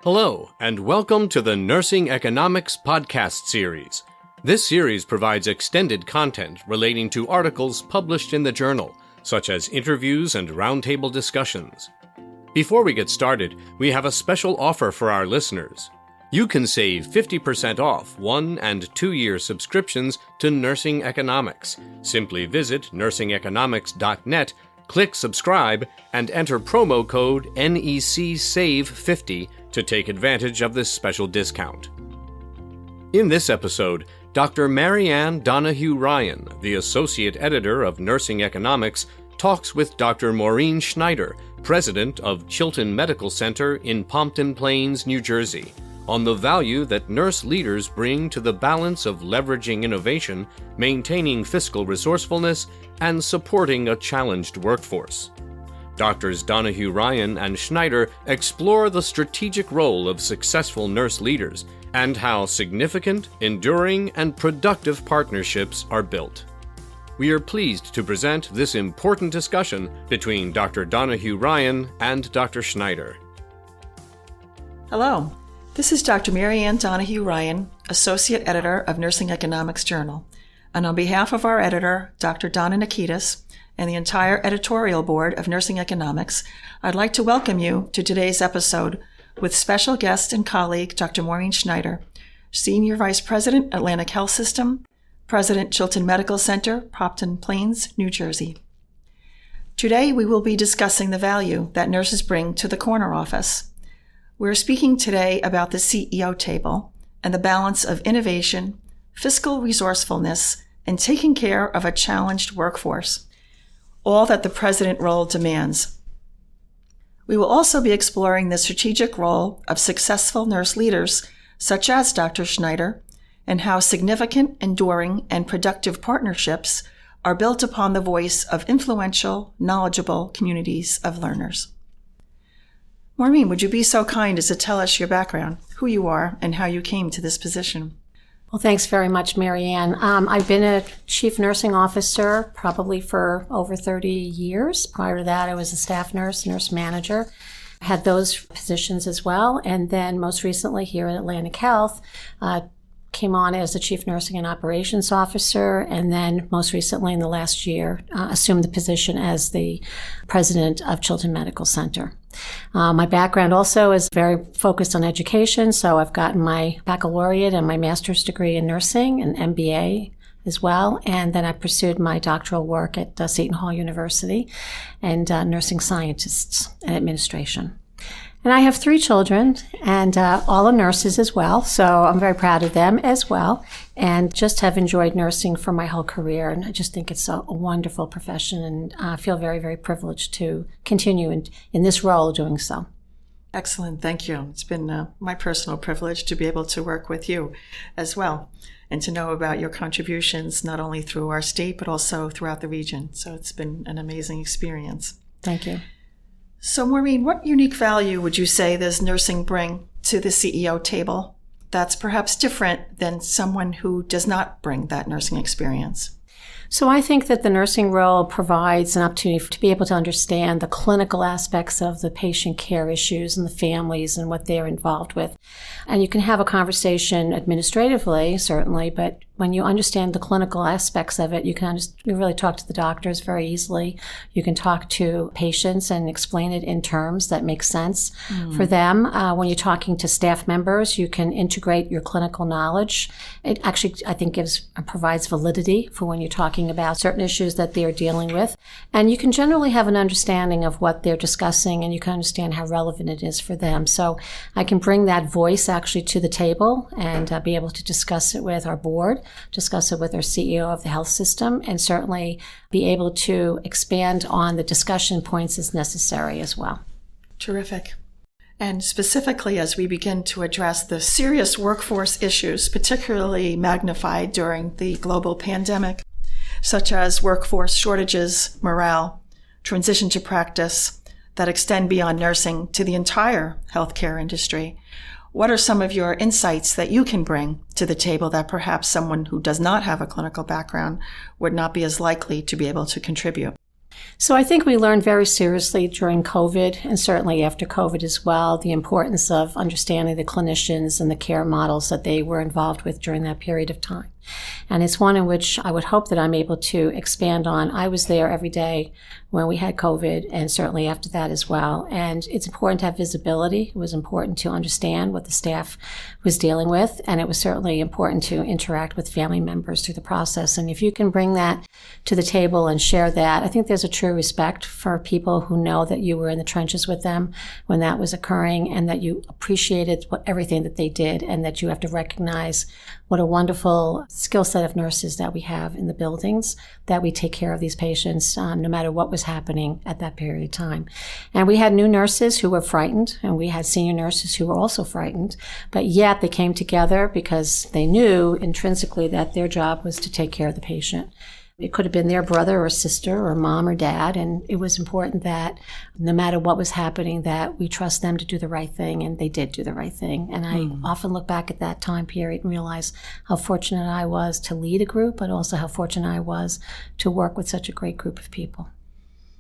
Hello, and welcome to the Nursing Economics podcast series. This series provides extended content relating to articles published in the journal, such as interviews and roundtable discussions. Before we get started, we have a special offer for our listeners. You can save 50% off 1- and 2-year subscriptions to Nursing Economics. Simply visit nursingeconomics.net, click subscribe, and enter promo code NEC-SAVE50 to take advantage of this special discount. In this episode, Dr. Ann Donohue-Ryan, the Associate Editor of Nursing Economics, talks with Dr. Maureen Schneider, President of Chilton Medical Center in Pompton Plains, New Jersey, on the value that nurse leaders bring to the balance of leveraging innovation, maintaining fiscal resourcefulness, and supporting a challenged workforce. Doctors Donohue-Ryan and Schneider explore the strategic role of successful nurse leaders and how significant, enduring, and productive partnerships are built. We are pleased to present this important discussion between Dr. Donohue-Ryan and Dr. Schneider. Hello, this is Dr. Ann Donohue-Ryan, Associate Editor of Nursing Economics Journal. And on behalf of our editor, Dr. Donna Nikitas, and the entire editorial board of Nursing Economics, I'd like to welcome you to today's episode with special guest and colleague, Dr. Maureen Schneider, Senior Vice President, Atlantic Health System, President, Chilton Medical Center, Pompton Plains, New Jersey. Today, we will be discussing the value that nurses bring to the corner office. We're speaking today about the CEO table and the balance of innovation, fiscal resourcefulness, and taking care of a challenged workforce, all that the president role demands. We will also be exploring the strategic role of successful nurse leaders, such as Dr. Schneider, and how significant, enduring, and productive partnerships are built upon the voice of influential, knowledgeable communities of learners. Maureen, would you be so kind as to tell us your background, who you are, and how you came to this position? Well, thanks very much, Mary Ann. I've been a chief nursing officer probably for over 30 years. Prior to that, I was a staff nurse, nurse manager. I had those positions as well. And then most recently here at Atlantic Health, came on as the chief nursing and operations officer, and then most recently in the last year, assumed the position as the president of Chilton Medical Center. My background also is very focused on education, so I've gotten my baccalaureate and my master's degree in nursing and MBA as well, and then I pursued my doctoral work at Seton Hall University and nursing scientists and administration. And I have 3 children, and all are nurses as well, so I'm very proud of them as well, and just have enjoyed nursing for my whole career, and I just think it's a wonderful profession, and I feel very, very privileged to continue in this role doing so. Excellent, thank you. It's been my personal privilege to be able to work with you as well, and to know about your contributions, not only through our state, but also throughout the region. So it's been an amazing experience. Thank you. So Maureen, what unique value would you say does nursing bring to the CEO table that's perhaps different than someone who does not bring that nursing experience? So I think that the nursing role provides an opportunity to be able to understand the clinical aspects of the patient care issues and the families and what they're involved with. And you can have a conversation administratively, certainly, but when you understand the clinical aspects of it, you really talk to the doctors very easily. You can talk to patients and explain it in terms that make sense for them. When you're talking to staff members, you can integrate your clinical knowledge. It actually, I think, provides validity for when you're talking about certain issues that they're dealing with. And you can generally have an understanding of what they're discussing, and you can understand how relevant it is for them. So I can bring that voice actually to the table and be able to discuss it with our board, discuss it with our CEO of the health system, and certainly be able to expand on the discussion points as necessary as well. Terrific. And specifically, as we begin to address the serious workforce issues, particularly magnified during the global pandemic, such as workforce shortages, morale, transition to practice that extend beyond nursing to the entire healthcare industry, what are some of your insights that you can bring to the table that perhaps someone who does not have a clinical background would not be as likely to be able to contribute? So I think we learned very seriously during COVID, and certainly after COVID as well, the importance of understanding the clinicians and the care models that they were involved with during that period of time. And it's one in which I would hope that I'm able to expand on. I was there every day when we had COVID, and certainly after that as well. And it's important to have visibility. It was important to understand what the staff was dealing with, and it was certainly important to interact with family members through the process. And if you can bring that to the table and share that, I think there's a true respect for people who know that you were in the trenches with them when that was occurring, and that you appreciated everything that they did, and that you have to recognize what a wonderful skill set of nurses that we have in the buildings, that we take care of these patients no matter what was happening at that period of time. And we had new nurses who were frightened, and we had senior nurses who were also frightened, but yet they came together because they knew intrinsically that their job was to take care of the patient. It could have been their brother or sister or mom or dad, and it was important that no matter what was happening, that we trust them to do the right thing, and they did do the right thing. And I often look back at that time period and realize how fortunate I was to lead a group, but also how fortunate I was to work with such a great group of people.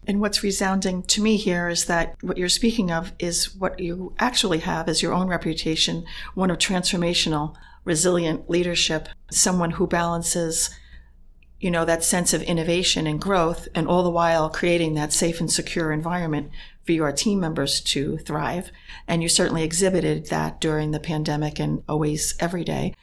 And what's resounding to me here is that what you're speaking of is what you actually have as your own reputation, one of transformational, resilient leadership, someone who balances that sense of innovation and growth, and all the while creating that safe and secure environment for your team members to thrive. And you certainly exhibited that during the pandemic and always every day.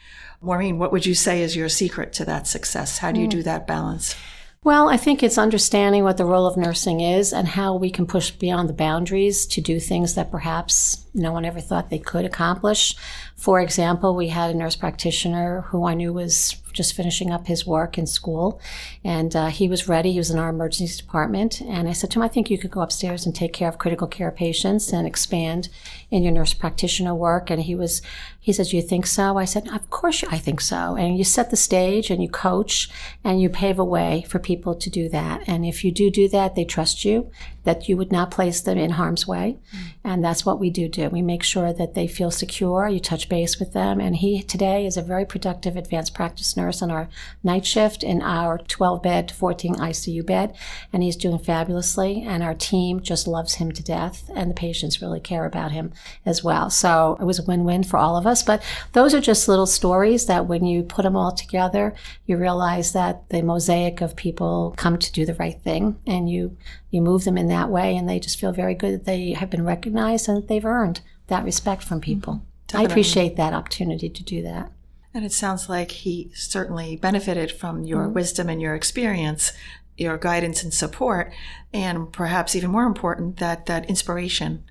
Maureen, what would you say is your secret to that success? How do you do that balance? Well, I think it's understanding what the role of nursing is and how we can push beyond the boundaries to do things that perhaps no one ever thought they could accomplish. For example, we had a nurse practitioner who I knew was just finishing up his work in school, and he was ready. He was in our emergency department, and I said to him, I think you could go upstairs and take care of critical care patients and expand in your nurse practitioner work. And he said, you think so? I said, of course I think so. And you set the stage and you coach and you pave a way for people to do that. And if you do that, they trust you, that you would not place them in harm's way. And that's what we do. We make sure that they feel secure. You touch base with them. And he today is a very productive advanced practice nurse on our night shift in our 12-bed, 14 ICU bed. And he's doing fabulously. And our team just loves him to death. And the patients really care about him as well. So it was a win-win for all of us. But those are just little stories that when you put them all together, you realize that the mosaic of people come to do the right thing. And you move them in that way, and they just feel very good that they have been recognized and that they've earned that respect from people. I appreciate that opportunity to do that. And it sounds like he certainly benefited from your wisdom and your experience, your guidance and support, and perhaps even more important, that inspiration,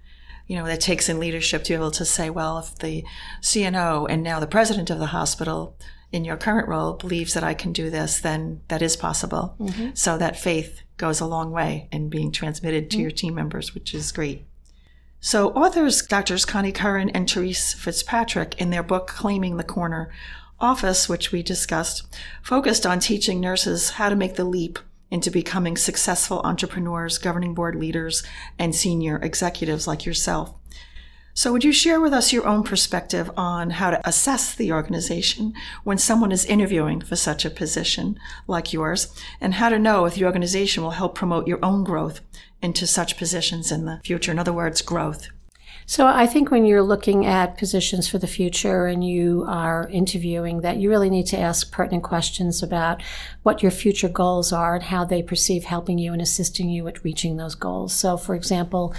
that takes in leadership to be able to say, well, if the CNO and now the president of the hospital in your current role believes that I can do this, then that is possible. So that faith goes a long way in being transmitted to your team members, which is great. So authors Drs. Connie Curran and Therese Fitzpatrick, in their book Claiming the Corner Office, which we discussed, focused on teaching nurses how to make the leap into becoming successful entrepreneurs, governing board leaders, and senior executives like yourself. So would you share with us your own perspective on how to assess the organization when someone is interviewing for such a position like yours, and how to know if the organization will help promote your own growth into such positions in the future? In other words, growth. So I think when you're looking at positions for the future and you are interviewing, that you really need to ask pertinent questions about what your future goals are and how they perceive helping you and assisting you at reaching those goals. So, for example,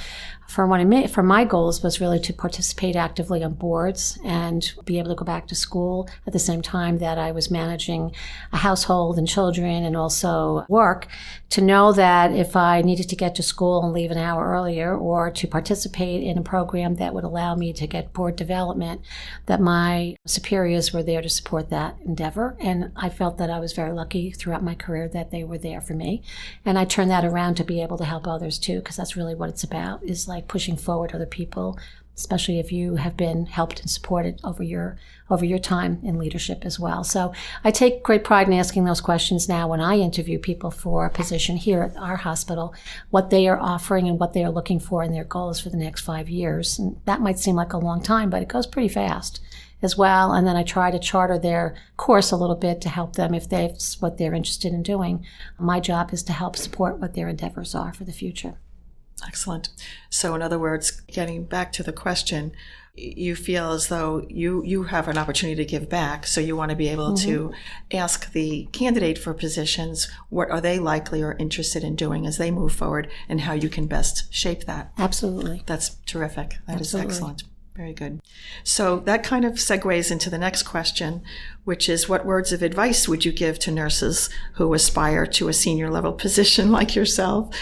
for my goals was really to participate actively on boards and be able to go back to school at the same time that I was managing a household and children and also work, to know that if I needed to get to school and leave an hour earlier, or to participate in a program that would allow me to get board development, that my superiors were there to support that endeavor. And I felt that I was very lucky throughout my career that they were there for me. And I turned that around to be able to help others too, because that's really what it's about, is like pushing forward other people especially if you have been helped and supported over your time in leadership as well. So I take great pride in asking those questions now when I interview people for a position here at our hospital, what they are offering and what they are looking for in their goals for the next 5 years. And that might seem like a long time, but it goes pretty fast as well. And then I try to charter their course a little bit to help them if that's what they're interested in doing. My job is to help support what their endeavors are for the future. Excellent. So in other words, getting back to the question, you feel as though you have an opportunity to give back. So you want to be able to ask the candidate for positions, what are they likely or interested in doing as they move forward, and how you can best shape that. Absolutely. That's terrific. That Absolutely. is excellent. Very good. So that kind of segues into the next question, which is what words of advice would you give to nurses who aspire to a senior level position like yourself?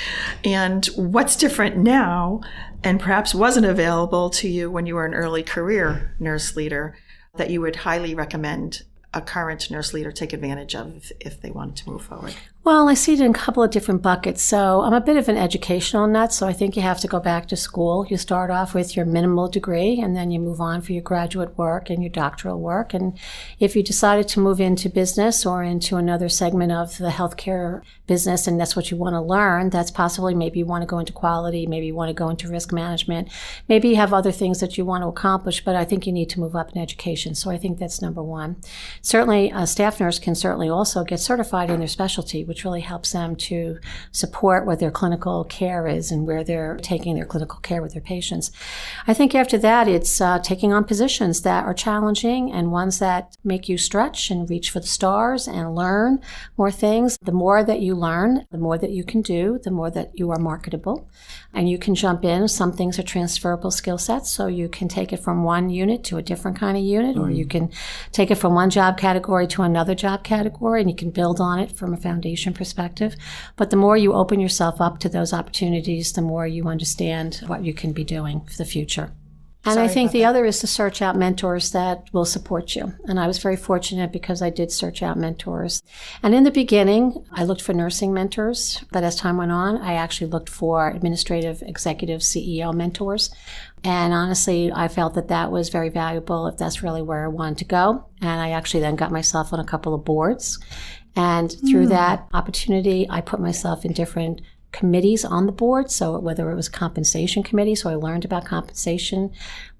And what's different now and perhaps wasn't available to you when you were an early career nurse leader that you would highly recommend a current nurse leader take advantage of if they wanted to move forward? Well, I see it in a couple of different buckets. So I'm a bit of an educational nut, so I think you have to go back to school. You start off with your minimal degree, and then you move on for your graduate work and your doctoral work. And if you decided to move into business or into another segment of the healthcare business, and that's what you want to learn, that's possibly maybe you want to go into quality, maybe you want to go into risk management, maybe you have other things that you want to accomplish, but I think you need to move up in education. So I think that's number one. Certainly, a staff nurse can certainly also get certified in their specialty, which really helps them to support what their clinical care is and where they're taking their clinical care with their patients. I think after that, it's taking on positions that are challenging and ones that make you stretch and reach for the stars and learn more things. The more that you learn, the more that you can do, the more that you are marketable. And you can jump in. Some things are transferable skill sets, so you can take it from one unit to a different kind of unit, or you can take it from one job category to another job category, and you can build on it from a foundation perspective. But the more you open yourself up to those opportunities, the more you understand what you can be doing for the future. And I think the other is to search out mentors that will support you. And I was very fortunate because I did search out mentors. And in the beginning, I looked for nursing mentors, but as time went on, I actually looked for administrative, executive, CEO mentors. And honestly, I felt that that was very valuable if that's really where I wanted to go. And I actually then got myself on a couple of boards. And through that opportunity, I put myself in different committees on the board. So whether it was compensation committee, so I learned about compensation,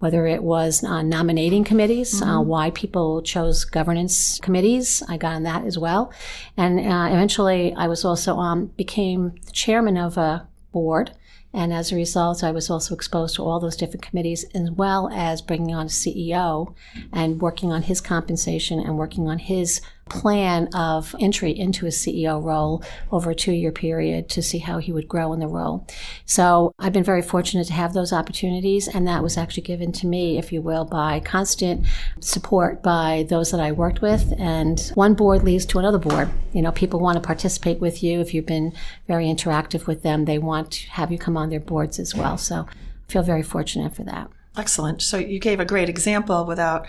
whether it was nominating committees, why people chose governance committees, I got on that as well. And eventually I was also became the chairman of a board. And as a result, I was also exposed to all those different committees, as well as bringing on a CEO and working on his compensation and working on his plan of entry into a CEO role over a 2-year period to see how he would grow in the role. So I've been very fortunate to have those opportunities, and that was actually given to me, if you will, by constant support by those that I worked with. And one board leads to another board. You know, people want to participate with you. If you've been very interactive with them, they want to have you come on their boards as well. So I feel very fortunate for that. Excellent. So you gave a great example without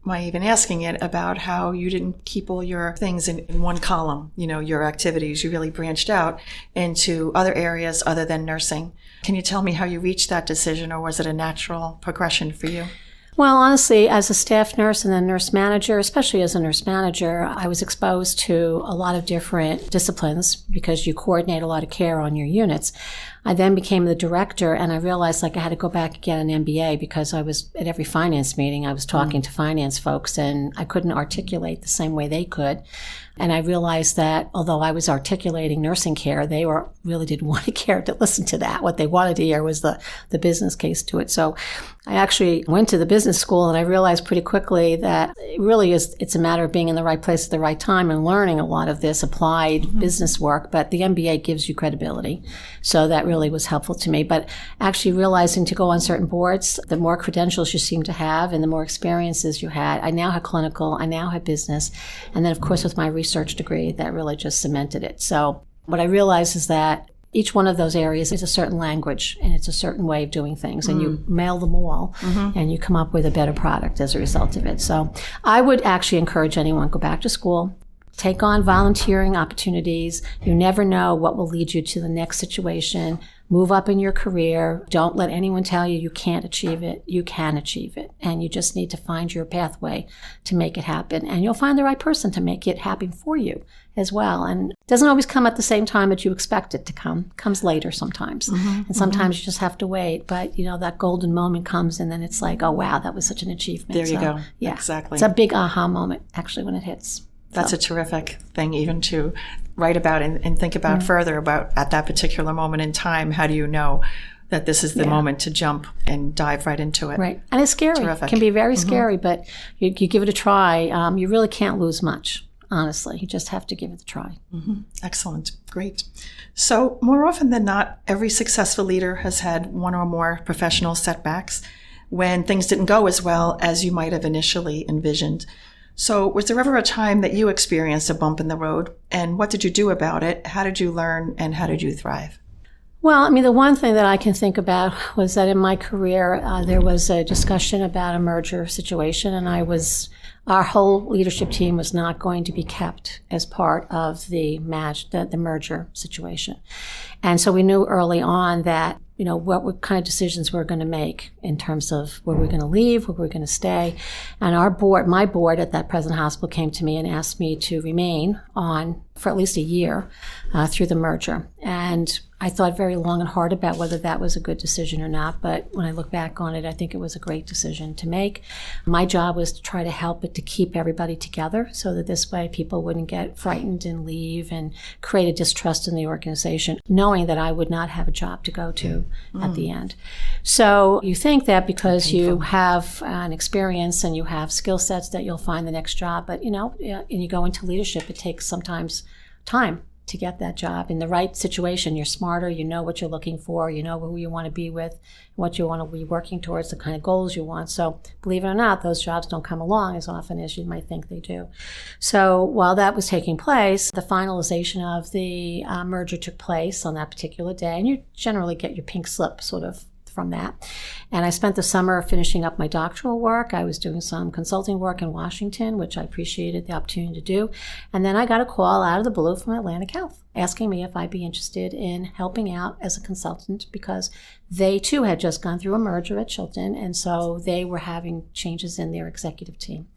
my even asking it about how you didn't keep all your things in one column, you know, your activities. You really branched out into other areas other than nursing. Can you tell me how you reached that decision, or was it a natural progression for you? Well, honestly, as a staff nurse and then nurse manager, especially as a nurse manager, I was exposed to a lot of different disciplines because you coordinate a lot of care on your units. I then became the director, and I realized I had to go back and get an MBA because I was at every finance meeting, I was talking to finance folks, and I couldn't articulate the same way they could. And I realized that although I was articulating nursing care, they really didn't want to care to listen to that. What they wanted to hear was the business case to it. So I actually went to the business school, and I realized pretty quickly that it really it's a matter of being in the right place at the right time and learning a lot of this applied business work. But the MBA gives you credibility. So that really was helpful to me. But actually realizing to go on certain boards, the more credentials you seem to have and the more experiences you had. I now have clinical, I now have business. And then, of course, with my research degree, that really just cemented it. So what I realized is that each one of those areas is a certain language, and it's a certain way of doing things, and you mail them all, and you come up with a better product as a result of it. So I would actually encourage anyone to go back to school, Take on volunteering opportunities. You never know what will lead you to the next situation. Move up in your career. Don't let anyone tell you you can't achieve it. You can achieve it. And you just need to find your pathway to make it happen. And you'll find the right person to make it happen for you as well. And it doesn't always come at the same time that you expect it to come. It comes later sometimes. And sometimes you just have to wait. But, that golden moment comes and then it's like, oh, wow, that was such an achievement. There you go. Yeah, exactly. It's a big aha moment, actually, when it hits. That's a terrific thing even to write about and think about further about at that particular moment in time. How do you know that this is the moment to jump and dive right into it? Right. And it's scary. Terrific. It can be very scary, but you give it a try. You really can't lose much, honestly. You just have to give it a try. Excellent. Great. So more often than not, every successful leader has had one or more professional setbacks when things didn't go as well as you might have initially envisioned. So was there ever a time that you experienced a bump in the road? And what did you do about it? How did you learn and how did you thrive? Well, the one thing that I can think about was that in my career, there was a discussion about a merger situation, and our whole leadership team was not going to be kept as part of the merger situation. And so we knew early on that, what kind of decisions we were going to make in terms of where we're going to leave, where we're going to stay. And my board at that present hospital came to me and asked me to remain on for at least a year through the merger. And I thought very long and hard about whether that was a good decision or not. But when I look back on it, I think it was a great decision to make. My job was to try to help it to keep everybody together so that this way people wouldn't get frightened and leave and create a distrust in the organization, knowing that I would not have a job to go to at the end. So you think that because you have an experience and you have skill sets that you'll find the next job, but and you go into leadership, it takes sometimes time to get that job in the right situation. You're smarter, you know what you're looking for, you know who you want to be with, what you want to be working towards, the kind of goals you want. So believe it or not, those jobs don't come along as often as you might think they do. So while that was taking place, the finalization of the merger took place on that particular day, and you generally get your pink slip sort of from that. And I spent the summer finishing up my doctoral work. I was doing some consulting work in Washington, which I appreciated the opportunity to do. And then I got a call out of the blue from Atlantic Health asking me if I'd be interested in helping out as a consultant because they too had just gone through a merger at Chilton, and so they were having changes in their executive team.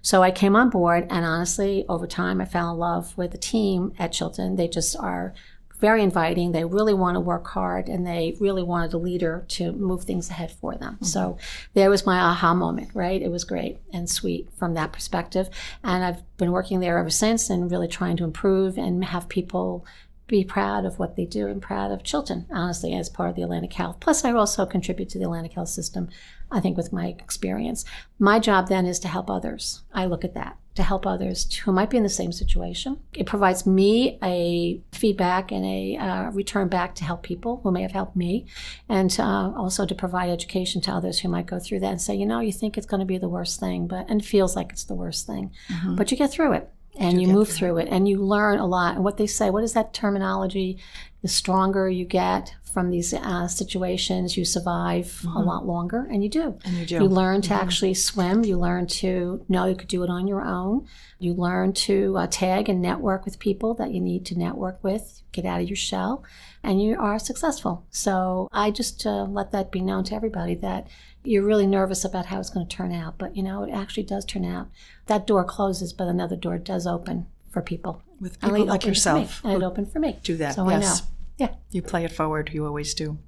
So I came on board, and honestly, over time, I fell in love with the team at Chilton. They just are very inviting. They really want to work hard, and they really wanted a leader to move things ahead for them. So there was my aha moment, right? It was great and sweet from that perspective. And I've been working there ever since and really trying to improve and have people be proud of what they do and proud of Chilton, honestly, as part of the Atlantic Health. Plus, I also contribute to the Atlantic Health system, I think, with my experience. My job then is to help others. I look at that, to help others who might be in the same situation. It provides me a feedback and a return back to help people who may have helped me, and also to provide education to others who might go through that and say, you think it's going to be the worst thing, and it feels like it's the worst thing, but you get through it. And you move through it, and you learn a lot. And what they say, what is that terminology? The stronger you get from these situations, you survive a lot longer, and you do. And you do. You learn to actually swim. You learn to know you could do it on your own. You learn to tag and network with people that you need to network with, get out of your shell, and you are successful. So I just let that be known to everybody that you're really nervous about how it's going to turn out, but it actually does turn out. That door closes, but another door does open for people. With people like yourself. And it opened for me. Do that, so yes. I know. Yeah. You play it forward, you always do.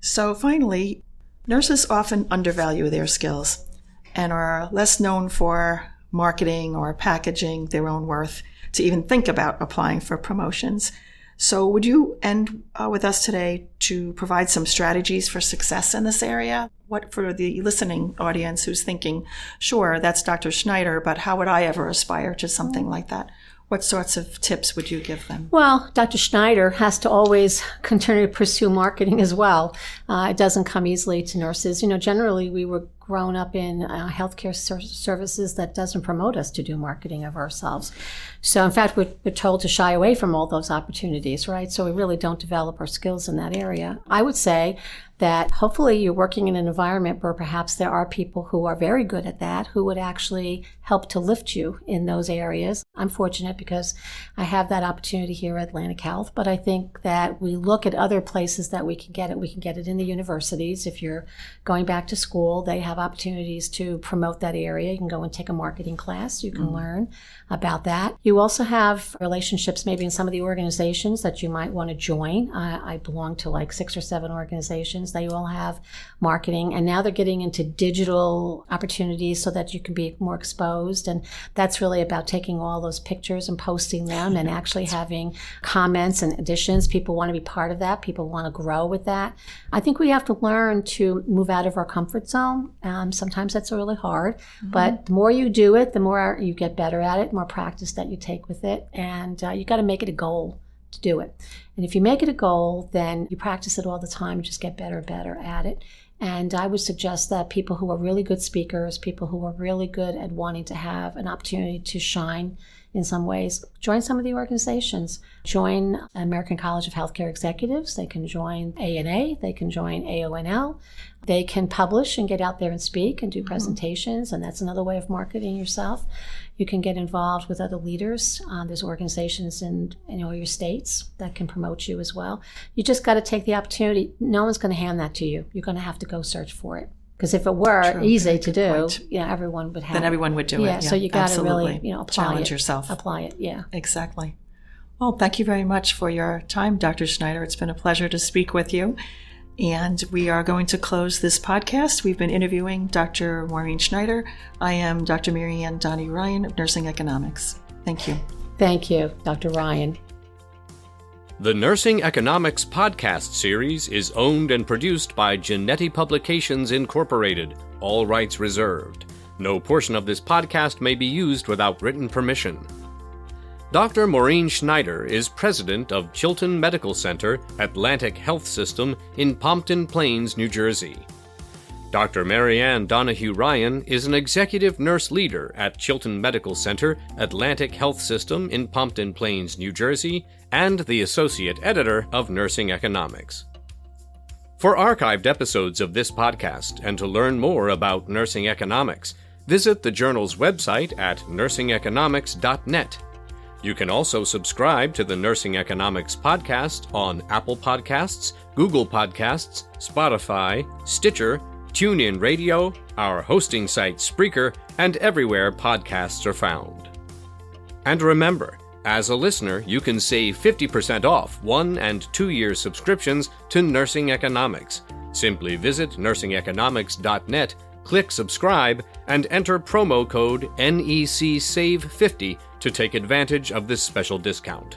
So finally, nurses often undervalue their skills and are less known for marketing or packaging their own worth to even think about applying for promotions. So would you end with us today to provide some strategies for success in this area? What for the listening audience who's thinking, sure, that's Dr. Schneider, but how would I ever aspire to something like that? What sorts of tips would you give them? Well, Dr. Schneider has to always continue to pursue marketing as well. It doesn't come easily to nurses. Generally we were grown up in healthcare services that doesn't promote us to do marketing of ourselves. So in fact, we're told to shy away from all those opportunities, right? So we really don't develop our skills in that area. I would say that hopefully you're working in an environment where perhaps there are people who are very good at that, who would actually help to lift you in those areas. I'm fortunate because I have that opportunity here at Atlantic Health, but I think that we look at other places that we can get it. We can get it in the universities. If you're going back to school, they have opportunities to promote that area. You can go and take a marketing class. You can learn about that. You also have relationships maybe in some of the organizations that you might want to join. I belong to like 6 or 7 organizations. They all have marketing, and now they're getting into digital opportunities so that you can be more exposed. And that's really about taking all those pictures and posting them and actually having comments and additions. People want to be part of that. People want to grow with that. I think we have to learn to move out of our comfort zone. Sometimes that's really hard, but the more you do it, the more you get better at it, the more practice that you take with it. And you got to make it a goal to do it. And if you make it a goal, then you practice it all the time, you just get better and better at it. And I would suggest that people who are really good speakers, people who are really good at wanting to have an opportunity to shine in some ways, join some of the organizations. Join American College of Healthcare Executives. They can join ANA. They can join AONL. They can publish and get out there and speak and do presentations, and that's another way of marketing yourself. You can get involved with other leaders. There's organizations in all your states that can promote you as well. You just got to take the opportunity. No one's going to hand that to you. You're going to have to go search for it. Because if it were easy to do, everyone would have. Then everyone would do it. Yeah, so you got to really, apply challenge it. yourself. Apply it, yeah. Exactly. Well, thank you very much for your time, Dr. Schneider. It's been a pleasure to speak with you. And we are going to close this podcast. We've been interviewing Dr. Maureen Schneider. I am Dr. Ann Donohue-Ryan of Nursing Economics. Thank you. Thank you, Dr. Ryan. The Nursing Economics podcast series is owned and produced by Genetti Publications Incorporated, all rights reserved. No portion of this podcast may be used without written permission. Dr. Maureen Schneider is president of Chilton Medical Center, Atlantic Health System in Pompton Plains, New Jersey. Dr. Ann Donohue-Ryan is an executive nurse leader at Chilton Medical Center, Atlantic Health System in Pompton Plains, New Jersey, and the associate editor of Nursing Economics. For archived episodes of this podcast and to learn more about nursing economics, visit the journal's website at nursingeconomics.net. You can also subscribe to the Nursing Economics podcast on Apple Podcasts, Google Podcasts, Spotify, Stitcher, TuneIn Radio, our hosting site Spreaker, and everywhere podcasts are found. And remember, as a listener, you can save 50% off 1- and 2-year subscriptions to Nursing Economics. Simply visit nursingeconomics.net, click subscribe, and enter promo code NECSAVE50 to take advantage of this special discount.